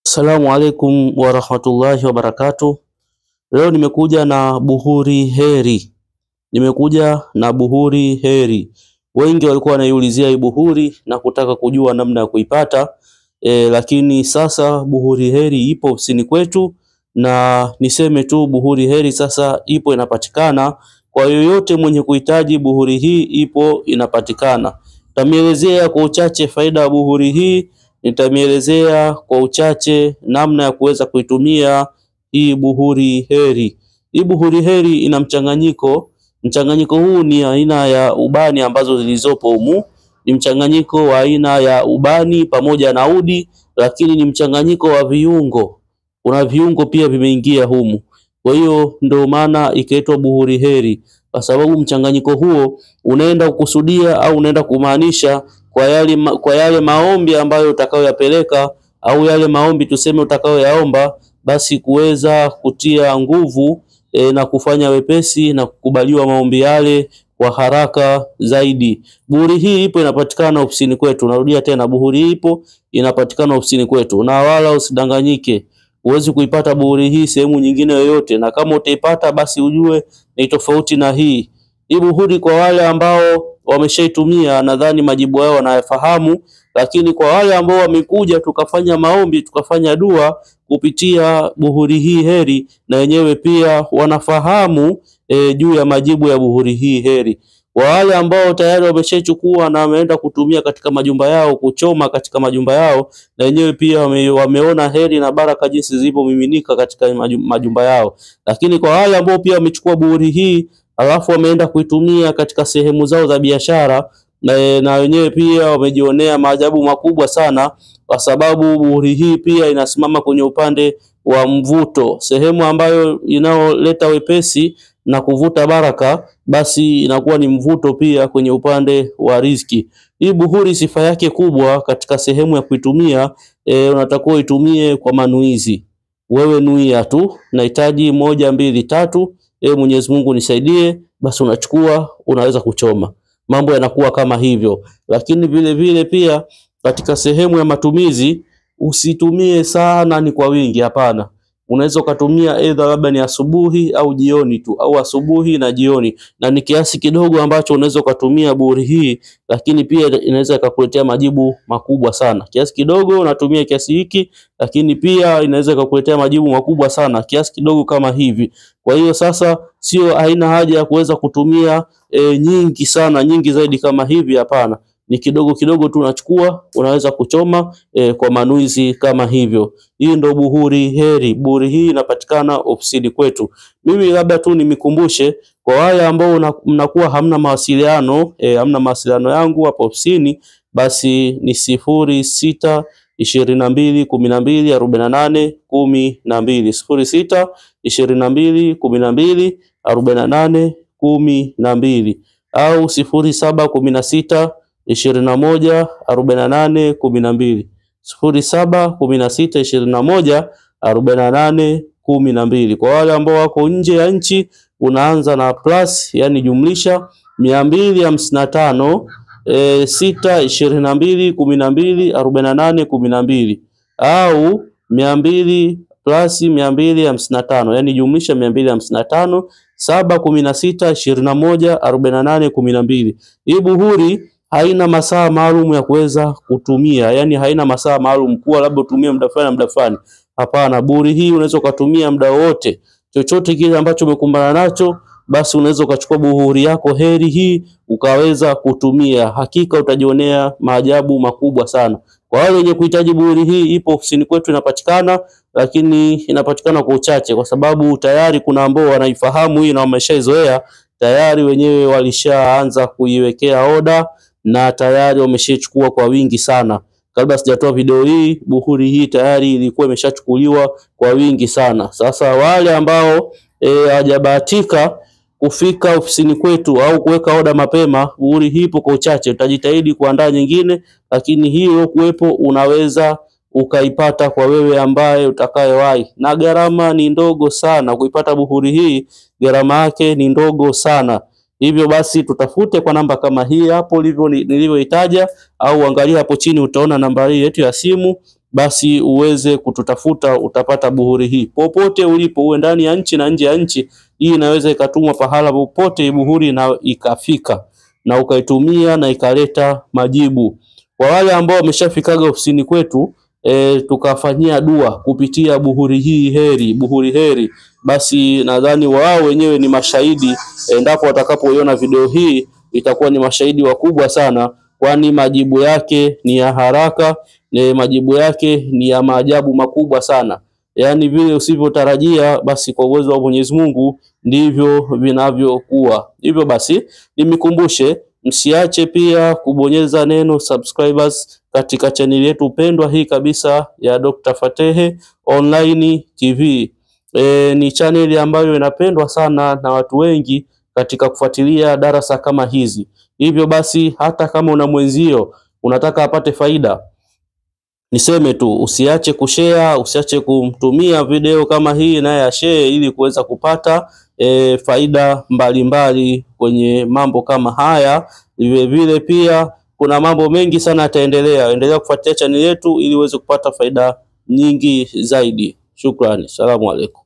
Assalamu alaikum warahmatullahi wabarakatuh. Leo nimekuja na buhuri heri. Wengi walikuwa wanaiulizia hii buhuri na kutaka kujua namna ya kuipata. Lakini sasa buhuri heri ipo ofisini kwetu, na niseme tu buhuri heri sasa ipo inapatikana. Kwa yoyote mwenye kuhitaji buhuri hii ipo inapatikana. Nitamielezea kwa uchache faida ya buhuri hii. Nitamielezea kwa uchache namna ya kuweza kuitumia hii buhuri heri. Hii buhuri heri ina mchanganyiko. Mchanganyiko huu ni aina ya ubani ambazo zilizopo humu. Ni mchanganyiko wa aina ya ubani pamoja na udi, lakini ni mchanganyiko wa viungo. Kuna viungo pia vimeingia humu. Kwa hiyo ndio maana ikaitwa buhuri heri, kwa sababu mchanganyiko huo unaenda kukusudia au unaenda kumaanisha kwa yale maombi ambayo utakayoyapeleka au yale maombi tuseme utakayoyaomba, basi kuweza kutia nguvu na kufanya wepesi na kukubaliwa maombi yale kwa haraka zaidi. Buhuri hii ipo inapatikana ofisini kwetu. Narudia tena, buhuri hii ipo inapatikana ofisini kwetu, na wala usidanganyike. Huwezi kuipata buhuri hii sehemu nyingine yoyote, na kama utaipata basi ujue ni tofauti na hii. Hii buhuri kwa wale ambao wameshaitumia nadhani majibu yao wanayafahamu, lakini kwa wale ambao wamekuja tukafanya maombi tukafanya dua kupitia buhuri hii heri, na wenyewe pia wanafahamu juu ya majibu ya buhuri hii heri. Kwa wale ambao tayari wameshachukua na wameenda kutumia katika majumba yao, kuchoma katika majumba yao, na wenyewe pia wameona heri na baraka jinsi zilipomiminika katika majumba yao. Lakini kwa wale ambao pia wamechukua buhuri hii alafu wameenda kuitumia katika sehemu zao za biashara, na wenyewe pia wamejionea maajabu makubwa sana, kwa sababu buhuri hii pia inasimama kwenye upande wa mvuto, sehemu ambayo inaoleta wepesi na kuvuta baraka, basi inakuwa ni mvuto pia kwenye upande wa riziki. Hii buhuri sifa yake kubwa katika sehemu ya kuitumia, unatakiwa itumie kwa manuizi. Wewe nuia tu, nahitaji 1 2 3, Mwenyezi Mungu nisaidie, basi unachukua unaweza kuchoma. Mambo yanakuwa kama hivyo. Lakini vile vile pia katika sehemu ya matumizi usitumie sana ni kwa wingi, hapana. Unaweza ukatumia either labda ni asubuhi au jioni tu, au asubuhi na jioni, na ni kiasi kidogo ambacho unaweza ukatumia buhuri hii, lakini pia inaweza ikakuletea majibu makubwa sana. Kiasi kidogo unatumia kiasi hiki, lakini pia inaweza ikakuletea majibu makubwa sana kiasi kidogo kama hivi. Kwa hiyo sasa sio haina haja ya kuweza kutumia nyingi sana, nyingi zaidi kama hivi, hapana. Ni kidogo kidogo tu unachukua unaweza kuchoma kwa manuizi kama hivyo. Hii ndo buhuri heri. Buhuri hii inapatikana ofisini kwetu. Mimi labda tu nimikumbushe kwa wale ambao mnakuwa hamna mawasiliano, hamna mawasiliano yangu hapa ofisini, basi ni 06 22 12 48 12, 06 22 12 48 12, au 0716 21 48 12, 0716 21 48 12. Kwa wale ambao wako nje ya nchi unaanza na plus, yani jumlisha 255 6 22 12 48 12, au 200 plus 255, yani jumlisha 255 7 16 21 48 12. Hii buhuri haina masaa maalum ya kuweza kutumia, yani haina masaa maalum kuwa labda utumie muda fulani na muda fulani. Hapana, buhuri hii unaweza kutumia muda wote. Chochote kile ambacho umekumbana nacho, basi unaweza ukachukua buhuri yako heri hii ukaweza kutumia. Hakika utajionea maajabu makubwa sana. Kwa wale wenye kuhitaji buhuri hii, ipo ofisini kwetu inapatikana, lakini inapatikana kwa uchache, kwa sababu tayari kuna ambao wanaifahamu hii na wameshaizoea tayari, wenyewe walishaanza kuiwekea oda na tayari wameshachukua kwa wingi sana. Kabla sijatoa video hii, buhuri hii tayari ilikuwa imeshachukuliwa kwa wingi sana. Sasa wale ambao hawajabahatika kufika ofisini kwetu au kuweka oda mapema, buhuri hii ipo kwa uchache. Tutajitahidi kuandaa nyingine, lakini hiyo kuwepo unaweza ukaipata kwa wewe ambaye utakayewahi, na gharama ni ndogo sana kuipata buhuri hii. Gharama yake ni ndogo sana. Hivyo basi tutafute kwa namba kama hii hapo nilivyoitaja, au angalia hapo chini utaona namba hii yetu ya simu. basi uweze kututafuta, utapata buhuri hii popote ulipo, uwe ndani ya nchi na nje ya nchi. Hii inaweza ikatumwa pahala popote buhuri na ikafika na ukaitumia na ikaleta majibu. Kwa wale ambao wameshafikaga ofisini kwetu tukafanyia dua kupitia buhuri hii heri, buhuri heri, basi nadhani wao wenyewe ni mashahidi. Endapo watakapoiona video hii itakuwa ni mashahidi wakubwa sana, kwani majibu yake ni ya haraka na majibu yake ni ya maajabu makubwa sana. Yaani vile usivyotarajia, basi kwa uwezo wa Mwenyezi Mungu ndivyo vinavyokuwa. Hivyo basi nimikumbushe, msiache pia kubonyeza neno subscribers katika chaneli yetu pendwa hii kabisa ya Dr. Fatehe Online TV. Ni chaneli ambayo inapendwa sana na watu wengi katika kufuatilia darasa kama hizi. Hivyo basi hata kama una mwenzio unataka apate faida, niseme tu usiache kushare, usiache kumtumia video kama hii naye ashare, ili kuweza kupata faida mbalimbali kwenye mambo kama haya. Vile pia kuna mambo mengi sana yataendelea. Endelea kufuatilia channel yetu ili uweze kupata faida nyingi zaidi. Shukrani. Salamu alaykum.